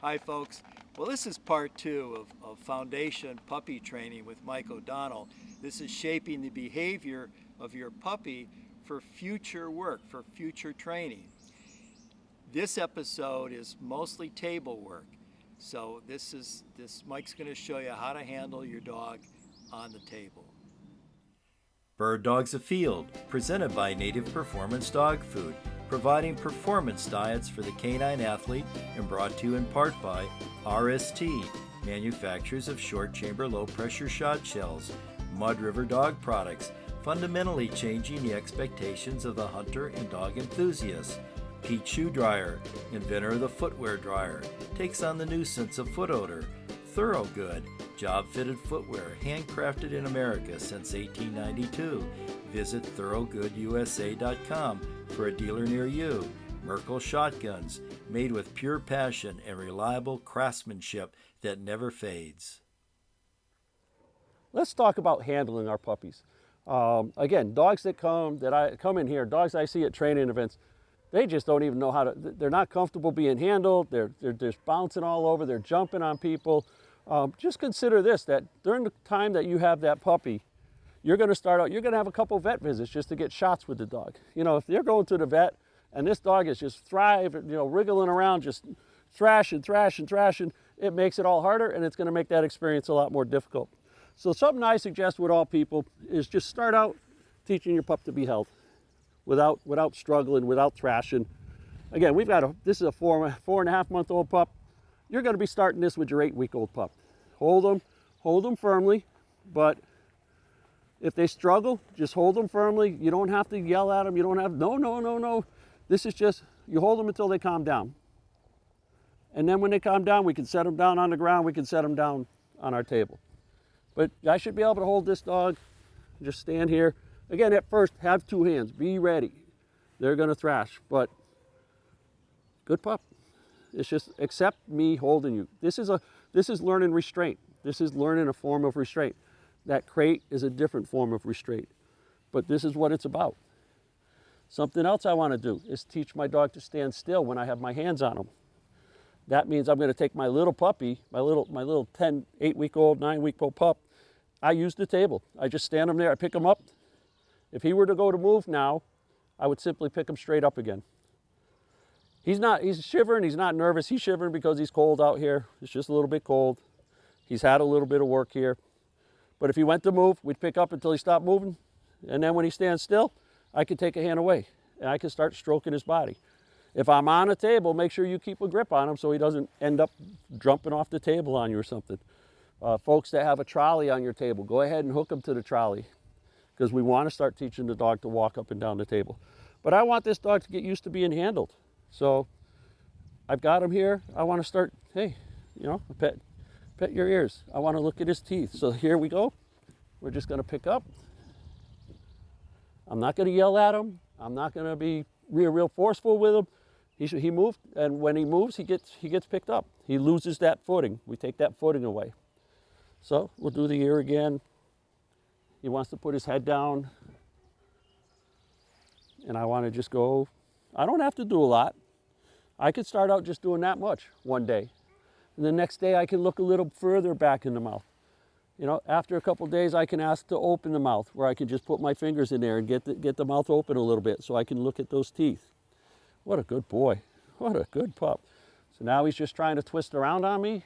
Hi, folks. Well, this is part two of Foundation Puppy Training with Mike O'Donnell. This is shaping the behavior of your puppy for future work, for future training. This episode is mostly table work. So Mike's going to show you how to handle your dog on the table. Dogs Afield, presented by Native Performance Dog Food, providing performance diets for the canine athlete, and brought to you in part by RST, manufacturers of short chamber low pressure shot shells, Mud River Dog Products, fundamentally changing the expectations of the hunter and dog enthusiast. Pete Shoe Dryer, inventor of the footwear dryer, takes on the nuisance of foot odor. Thorogood, job-fitted footwear, handcrafted in America since 1892. Visit thoroughgoodusa.com for a dealer near you. Merkel Shotguns, made with pure passion and reliable craftsmanship that never fades. Let's talk about handling our puppies. Again, dogs that come in here, dogs I see at training events, they just don't even know how to, they're not comfortable being handled, they're just bouncing all over, they're jumping on people. Just consider this, that during the time that you have that puppy, you're going to have a couple vet visits just to get shots with the dog. You know, if you're going to the vet and this dog is just thriving, wriggling around, just thrashing, it makes it all harder, and it's going to make that experience a lot more difficult. So something I suggest with all people is just start out teaching your pup to be held without struggling, without thrashing. Again, this is a 4.5-month-old pup. You're going to be starting this with your 8-week-old pup. Hold them firmly, but if they struggle, just hold them firmly. You don't have to yell at them. You don't have, no. This is just, you hold them until they calm down. And then when they calm down, we can set them down on the ground. We can set them down on our table. But I should be able to hold this dog, just stand here. Again, at first, have 2 hands. Be ready. They're going to thrash, but good pup. It's just accept me holding you. This is learning restraint. This is learning a form of restraint. That crate is a different form of restraint, but this is what it's about. Something else I want to do is teach my dog to stand still when I have my hands on him. That means I'm going to take my little puppy, my little 8-week-old, 9-week-old pup. I use the table. I just stand him there. I pick him up. If he were to go to move now, I would simply pick him straight up again. He's shivering, he's not nervous. He's shivering because he's cold out here. It's just a little bit cold. He's had a little bit of work here. But if he went to move, we'd pick up until he stopped moving. And then when he stands still, I could take a hand away and I could start stroking his body. If I'm on a table, make sure you keep a grip on him so he doesn't end up jumping off the table on you or something. Folks that have a trolley on your table, go ahead and hook them to the trolley, because we want to start teaching the dog to walk up and down the table. But I want this dog to get used to being handled. So I've got him here. I want to start, hey, pet your ears. I want to look at his teeth. So here we go. We're just going to pick up. I'm not going to yell at him. I'm not going to be real forceful with him. He moved, and when he moves, he gets picked up. He loses that footing. We take that footing away. So we'll do the ear again. He wants to put his head down. And I want to just go. I don't have to do a lot. I could start out just doing that much one day. And the next day I can look a little further back in the mouth. After a couple days I can ask to open the mouth, where I can just put my fingers in there and get the mouth open a little bit so I can look at those teeth. What a good boy. What a good pup. So now he's just trying to twist around on me.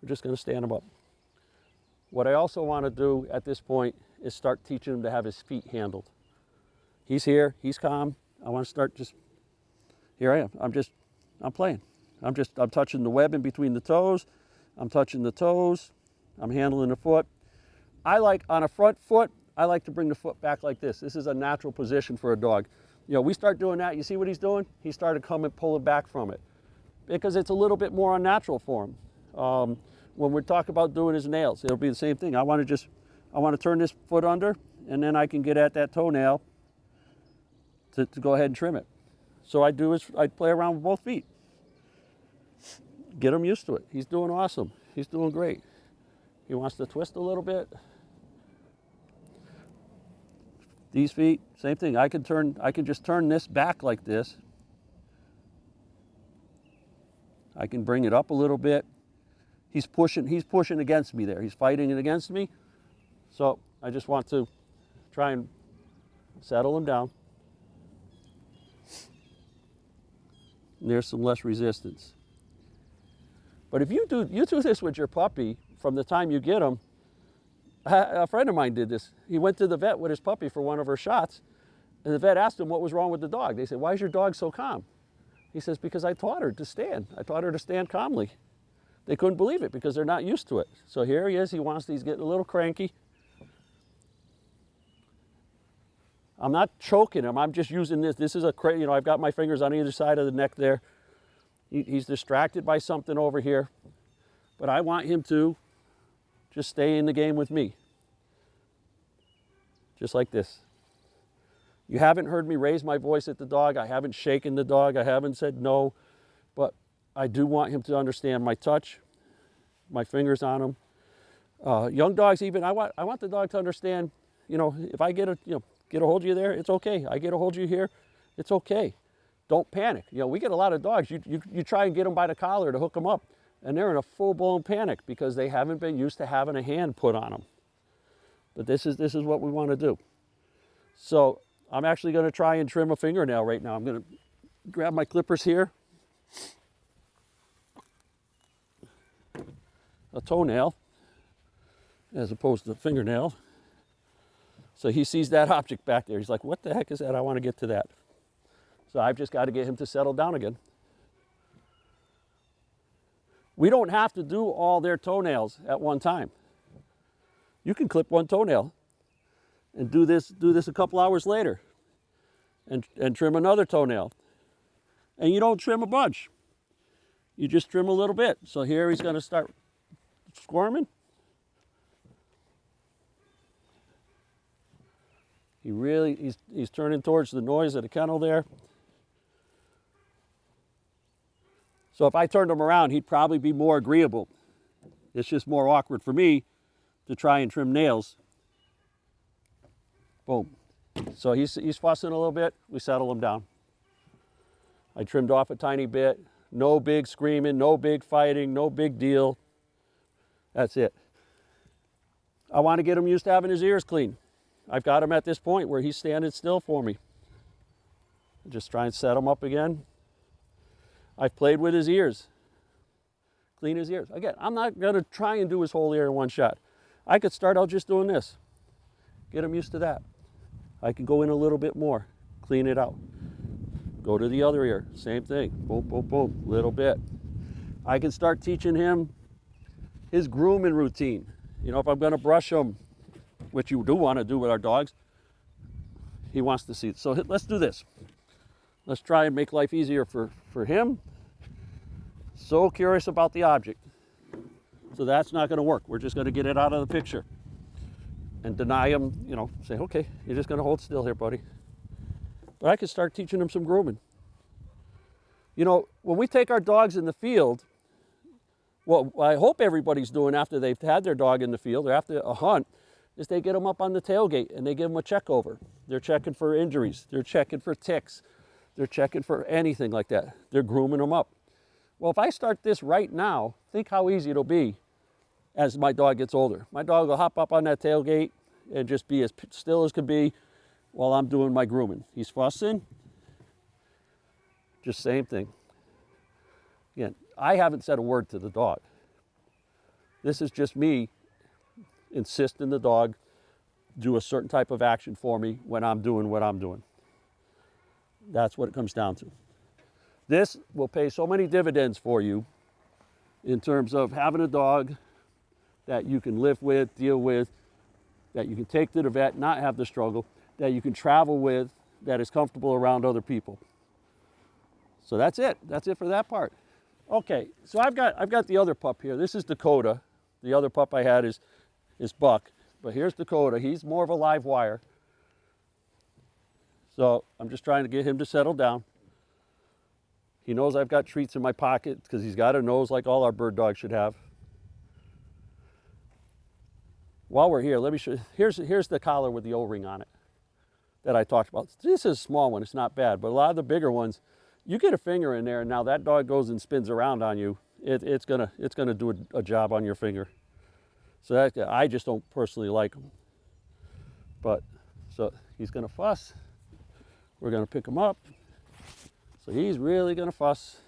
We're just going to stand him up. What I also want to do at this point is start teaching him to have his feet handled. He's here, he's calm. I want to start here I am. I'm playing. I'm touching the web in between the toes. I'm touching the toes. I'm handling the foot. On a front foot, I like to bring the foot back like this. This is a natural position for a dog. We start doing that. You see what he's doing? He started pulling back from it, because it's a little bit more unnatural for him. When we talk about doing his nails, it'll be the same thing. I want to turn this foot under, and then I can get at that toenail to go ahead and trim it. So I play around with both feet. Get him used to it. He's doing awesome. He's doing great. He wants to twist a little bit. These feet, same thing. I can just turn this back like this. I can bring it up a little bit. He's pushing against me there. He's fighting it against me. So I just want to try and settle him down. And there's some less resistance. But if you do this with your puppy from the time you get him, a friend of mine did this. He went to the vet with his puppy for one of her shots, and the vet asked him what was wrong with the dog. They said, "Why is your dog so calm?" He says, "Because I taught her to stand. I taught her to stand calmly." They couldn't believe it because they're not used to it. So here he is. He's getting a little cranky. I'm not choking him. I'm just using this. This is I've got my fingers on either side of the neck there. He's distracted by something over here. But I want him to just stay in the game with me. Just like this. You haven't heard me raise my voice at the dog. I haven't shaken the dog. I haven't said no. But I do want him to understand my touch, my fingers on him. Young dogs even, I want the dog to understand, if I get a hold of you there, it's okay. I get a hold of you here, it's okay. Don't panic. We get a lot of dogs. You try and get them by the collar to hook them up, and they're in a full-blown panic because they haven't been used to having a hand put on them. But this is what we want to do. So I'm actually going to try and trim a fingernail right now. I'm going to grab my clippers here. A toenail as opposed to a fingernail. So he sees that object back there. He's like, "What the heck is that? I want to get to that." So I've just got to get him to settle down again. We don't have to do all their toenails at one time. You can clip one toenail and do this a couple hours later and trim another toenail. And you don't trim a bunch. You just trim a little bit. So here he's going to start squirming. He's turning towards the noise of the kennel there. So if I turned him around, he'd probably be more agreeable. It's just more awkward for me to try and trim nails. Boom. So he's fussing a little bit. We settle him down. I trimmed off a tiny bit. No big screaming, no big fighting, no big deal. That's it. I want to get him used to having his ears clean. I've got him at this point where he's standing still for me. Just try and set him up again. I've played with his ears. Clean his ears. Again, I'm not going to try and do his whole ear in one shot. I could start out just doing this. Get him used to that. I can go in a little bit more. Clean it out. Go to the other ear. Same thing. Boom, boom, boom. Little bit. I can start teaching him his grooming routine. If I'm going to brush him, which you do want to do with our dogs, he wants to see it. So let's do this. Let's try and make life easier for him. So curious about the object. So that's not going to work. We're just going to get it out of the picture and deny him, say, "Okay, you're just going to hold still here, buddy." But I could start teaching him some grooming. When we take our dogs in the field, what I hope everybody's doing after they've had their dog in the field or after a hunt is they get them up on the tailgate and they give them a check over. They're checking for injuries. They're checking for ticks. They're checking for anything like that. They're grooming them up. Well, if I start this right now, think how easy it'll be as my dog gets older. My dog will hop up on that tailgate and just be as still as can be while I'm doing my grooming. He's fussing. Just same thing. Again, I haven't said a word to the dog. This is just me insisting the dog do a certain type of action for me when I'm doing what I'm doing. That's what it comes down to. This will pay so many dividends for you in terms of having a dog that you can live with, deal with, that you can take to the vet, not have the struggle, that you can travel with, that is comfortable around other people. So that's it. That's it for that part. Okay, so I've got the other pup here. This is Dakota. The other pup I had is Buck. But here's Dakota. He's more of a live wire. So I'm just trying to get him to settle down. He knows I've got treats in my pocket because he's got a nose like all our bird dogs should have. While we're here, let me show you. Here's the collar with the O-ring on it that I talked about. This is a small one. It's not bad. But a lot of the bigger ones, You get a finger in there, and now that dog goes and spins around on you. It's gonna do a job on your finger. So that, I just don't personally like him. But so he's gonna fuss. We're gonna pick him up. So he's really gonna fuss.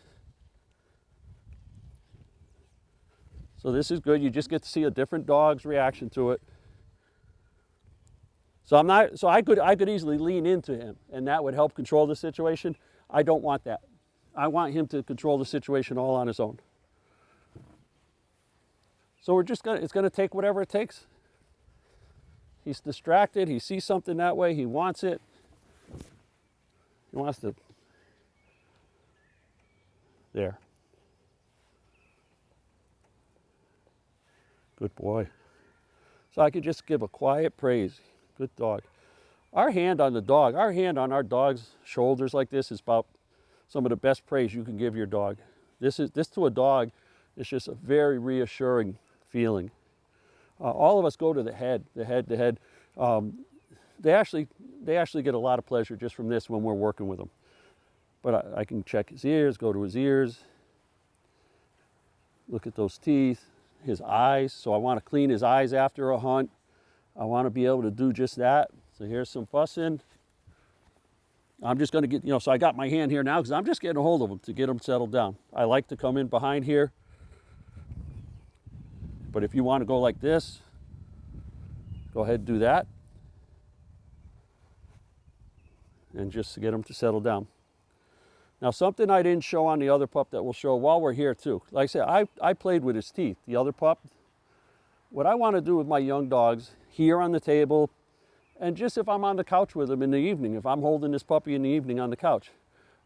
So this is good. You just get to see a different dog's reaction to it. So I could easily lean into him, and that would help control the situation. I don't want that. I want him to control the situation all on his own. So it's gonna take whatever it takes. He's distracted, he sees something that way, he wants it. He wants to, there. Good boy. So I could just give a quiet praise. Good dog. Our hand on our dog's shoulders like this is about some of the best praise you can give your dog. This to a dog is just a very reassuring feeling. All of us go to the head. They actually get a lot of pleasure just from this when we're working with them. But I can check his ears, go to his ears, look at those teeth, his eyes. So I want to clean his eyes after a hunt. I want to be able to do just that. So here's some fussing. I'm just going to get, so I got my hand here now because I'm just getting a hold of him to get him settled down. I like to come in behind here. But if you want to go like this, go ahead and do that. And just to get him to settle down. Now, something I didn't show on the other pup that we'll show while we're here too. Like I said, I played with his teeth, the other pup. What I want to do with my young dogs here on the table, and just if I'm on the couch with them in the evening, if I'm holding this puppy in the evening on the couch,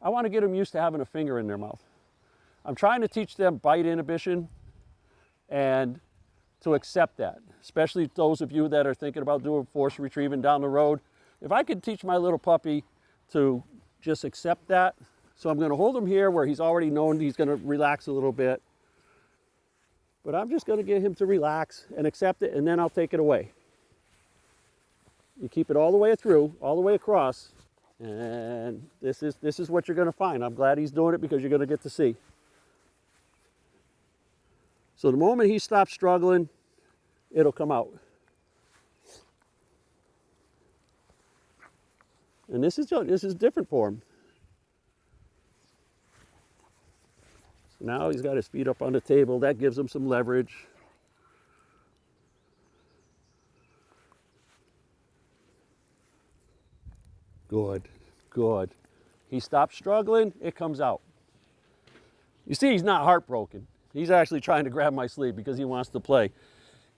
I want to get them used to having a finger in their mouth. I'm trying to teach them bite inhibition and to accept that, especially those of you that are thinking about doing force retrieving down the road. If I could teach my little puppy to just accept that, so I'm going to hold him here where he's already known he's going to relax a little bit. But I'm just going to get him to relax and accept it, and then I'll take it away. You keep it all the way through, all the way across, and this is what you're going to find. I'm glad he's doing it because you're going to get to see. So the moment he stops struggling, it'll come out. And this is different for him. So now he's got his feet up on the table. That gives him some leverage. Good, good. He stops struggling, it comes out. You see, he's not heartbroken. He's actually trying to grab my sleeve because he wants to play.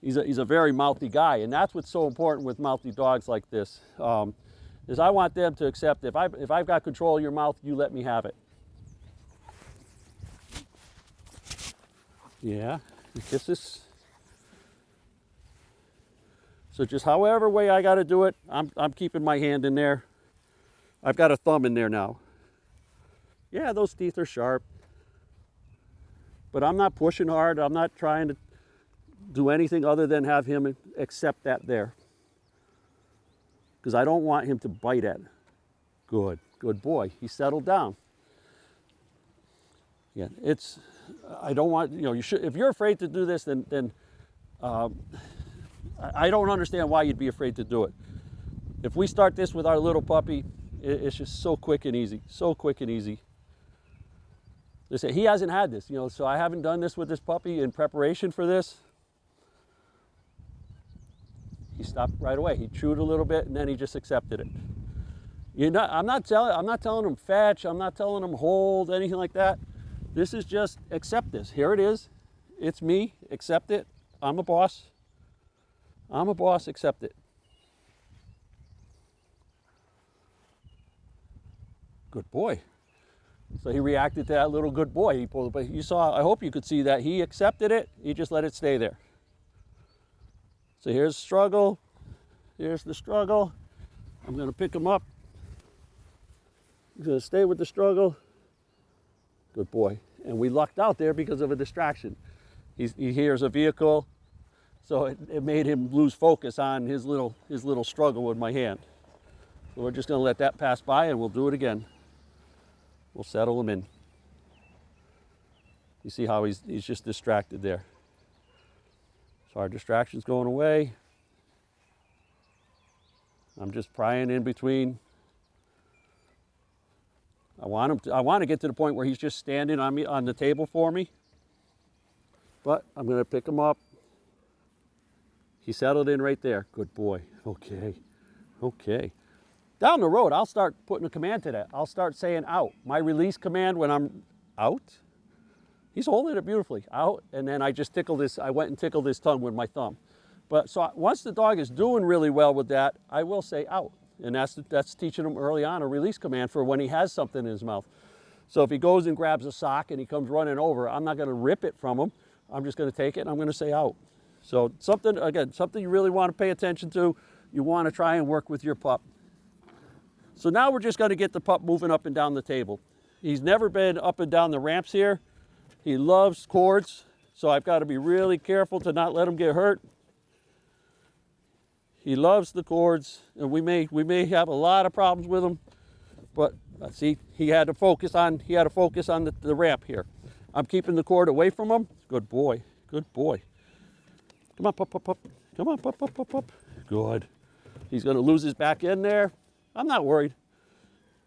He's a very mouthy guy, and that's what's so important with mouthy dogs like this. Is I want them to accept if I've got control of your mouth, you let me have it. Yeah, kisses. So just however way I got to do it, I'm keeping my hand in there. I've got a thumb in there now. Yeah, those teeth are sharp. But I'm not pushing hard. I'm not trying to do anything other than have him accept that there. Because I don't want him to bite at it. Good, good boy. He settled down. Yeah, I don't want, you should, if you're afraid to do this, then I don't understand why you'd be afraid to do it. If we start this with our little puppy, it's just so quick and easy, so quick and easy. They say he hasn't had this, so I haven't done this with this puppy in preparation for this. He stopped right away. He chewed a little bit and then he just accepted it. I'm not telling him fetch. I'm not telling him hold, anything like that. This is just accept this. Here it is. It's me. Accept it. I'm a boss. I'm a boss. Accept it. Good boy. So he reacted to that little good boy. He pulled it, but you saw, I hope you could see that. He accepted it. He just let it stay there. So here's the struggle. Here's the struggle. I'm going to pick him up. He's going to stay with the struggle. Good boy. And we lucked out there because of a distraction. He hears a vehicle, so it made him lose focus on his little struggle with my hand. So we're just going to let that pass by and we'll do it again. We'll settle him in. You see how he's just distracted there. So our distraction's going away. I'm just prying in between. I want to get to the point where he's just standing on the table for me. But I'm going to pick him up. He settled in right there. Good boy. Okay. Okay. Down the road, I'll start putting a command to that. I'll start saying out. My release command when I'm out, he's holding it beautifully. Out, and then I just tickle this. I went and tickled his tongue with my thumb. But so once the dog is doing really well with that, I will say out. And that's teaching him early on a release command for when he has something in his mouth. So if he goes and grabs a sock and he comes running over, I'm not going to rip it from him. I'm just going to take it and I'm going to say out. So something you really want to pay attention to. You want to try and work with your pup. So now we're just going to get the pup moving up and down the table. He's never been up and down the ramps here. He loves cords, so I've got to be really careful to not let him get hurt. He loves the cords, and we may have a lot of problems with him, but see, he had to focus on the ramp here. I'm keeping the cord away from him. Good boy, good boy. Come on, pup, pup, pup. Come on, pup, pup, pup, pup. Good. He's going to lose his back end there. I'm not worried.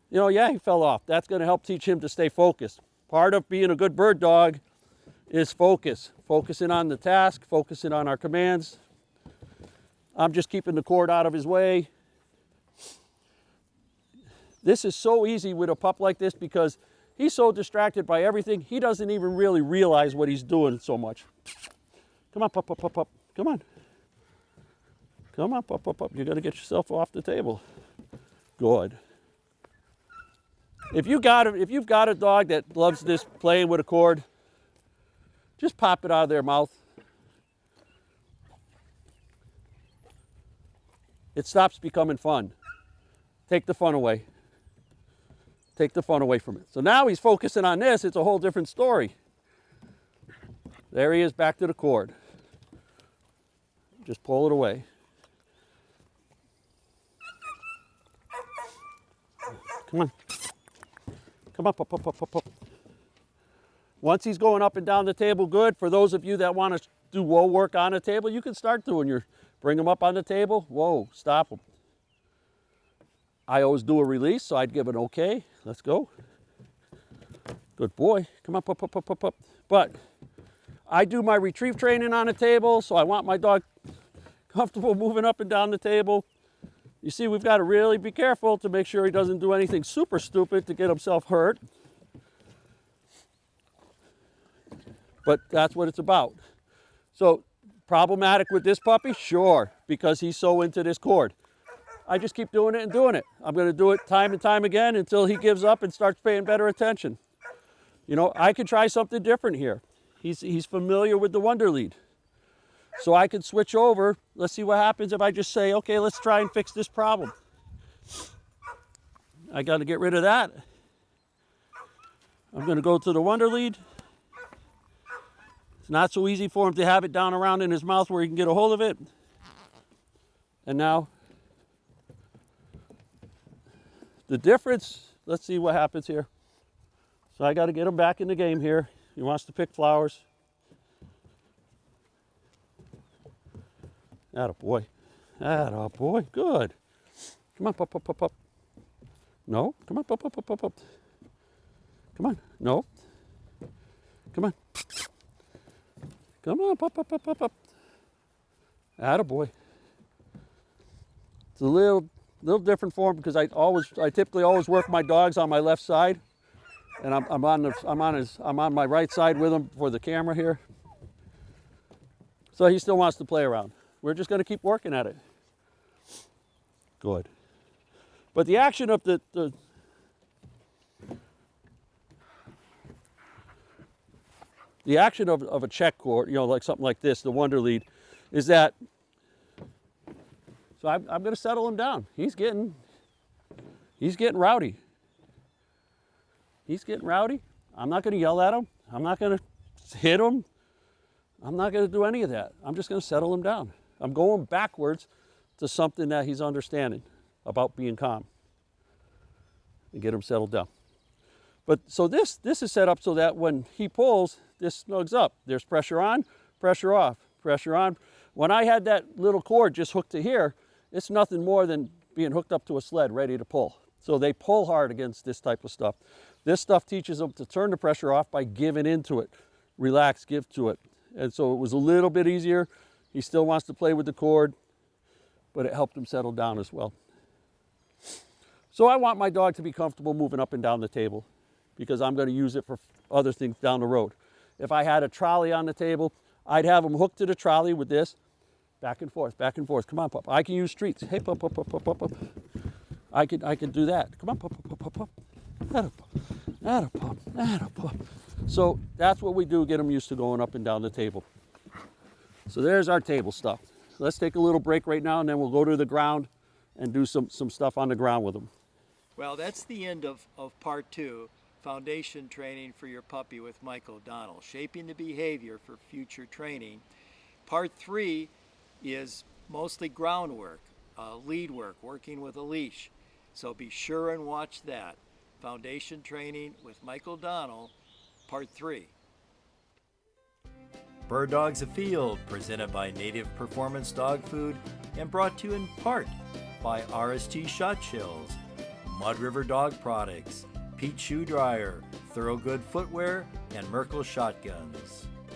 You know, yeah, he fell off. That's going to help teach him to stay focused. Part of being a good bird dog is focus. Focusing on the task, focusing on our commands. I'm just keeping the cord out of his way. This is so easy with a pup like this because he's so distracted by everything, he doesn't even really realize what he's doing so much. Come on, pup, pup, pup, pup. Come on. Come on, pup, pup, pup. You're going to get yourself off the table. Good. If you've got a dog that loves this playing with a cord, just pop it out of their mouth. It stops becoming fun. Take the fun away. Take the fun away from it. So now he's focusing on this. It's a whole different story. There he is, back to the cord. Just pull it away. Come on. Come on, pop, pop, pop, pop, pop. Once he's going up and down the table good, for those of you that want to do whoa work on a table, you can start doing your, bring him up on the table, whoa, stop him. I always do a release, so I'd give it okay. Let's go. Good boy. Come on, pop, pop, pop, pop, pop. But I do my retrieve training on a table, so I want my dog comfortable moving up and down the table. You see, we've got to really be careful to make sure he doesn't do anything super stupid to get himself hurt. But that's what it's about. So, problematic with this puppy? Sure, because he's so into this cord. I just keep doing it and doing it. I'm going to do it time and time again until he gives up and starts paying better attention. You know, I could try something different here. He's familiar with the Wonder Lead. So I could switch over. Let's see what happens if I just say, okay, let's try and fix this problem. I got to get rid of that. I'm going to go to the Wonder Lead. It's not so easy for him to have it down around in his mouth where he can get a hold of it. And now, the difference, let's see what happens here. So I got to get him back in the game here. He wants to pick flowers. Atta boy. Atta boy. Good. Come on, pop, pop, pop, pop. No. Come on, pop, pop, pop, pop, pop. Come on. No. Come on. Come on, pop, pop, pop, pop, pop. Atta boy. It's a little different form because I typically always work my dogs on my left side, and I'm on my right side with him for the camera here. So he still wants to play around. We're just going to keep working at it. Good. But the action of the action of a check cord, you know, like something like this, the Wonder Lead, is that. So I'm going to settle him down. He's getting rowdy. He's getting rowdy. I'm not going to yell at him. I'm not going to hit him. I'm not going to do any of that. I'm just going to settle him down. I'm going backwards to something that he's understanding about being calm and get him settled down. But so this is set up so that when he pulls, this snugs up. There's pressure on, pressure off, pressure on. When I had that little cord just hooked to here, it's nothing more than being hooked up to a sled ready to pull. So they pull hard against this type of stuff. This stuff teaches them to turn the pressure off by giving into it. Relax, give to it. And so it was a little bit easier. He still wants to play with the cord, but it helped him settle down as well. So I want my dog to be comfortable moving up and down the table because I'm going to use it for other things down the road. If I had a trolley on the table, I'd have him hooked to the trolley with this, back and forth, back and forth. Come on, pup. I can use treats. Hey, pup, pup, pup, pup, pup, pup. I can do that. Come on, pup, pup, pup, pup, pup. Atta pup, atta pup, atta pup. So that's what we do, get them used to going up and down the table. So there's our table stuff. Let's take a little break right now, and then we'll go to the ground and do some stuff on the ground with them. Well, that's the end of part 2, foundation training for your puppy with Mike O'Donnell, shaping the behavior for future training. Part 3 is mostly groundwork, lead work, working with a leash. So be sure and watch that. Foundation training with Mike O'Donnell, part 3. Bird Dogs Afield, presented by Native Performance Dog Food and brought to you in part by RST Shot Chills, Mud River Dog Products, Pete Shoe Dryer, Thorogood Footwear, and Merkel Shotguns.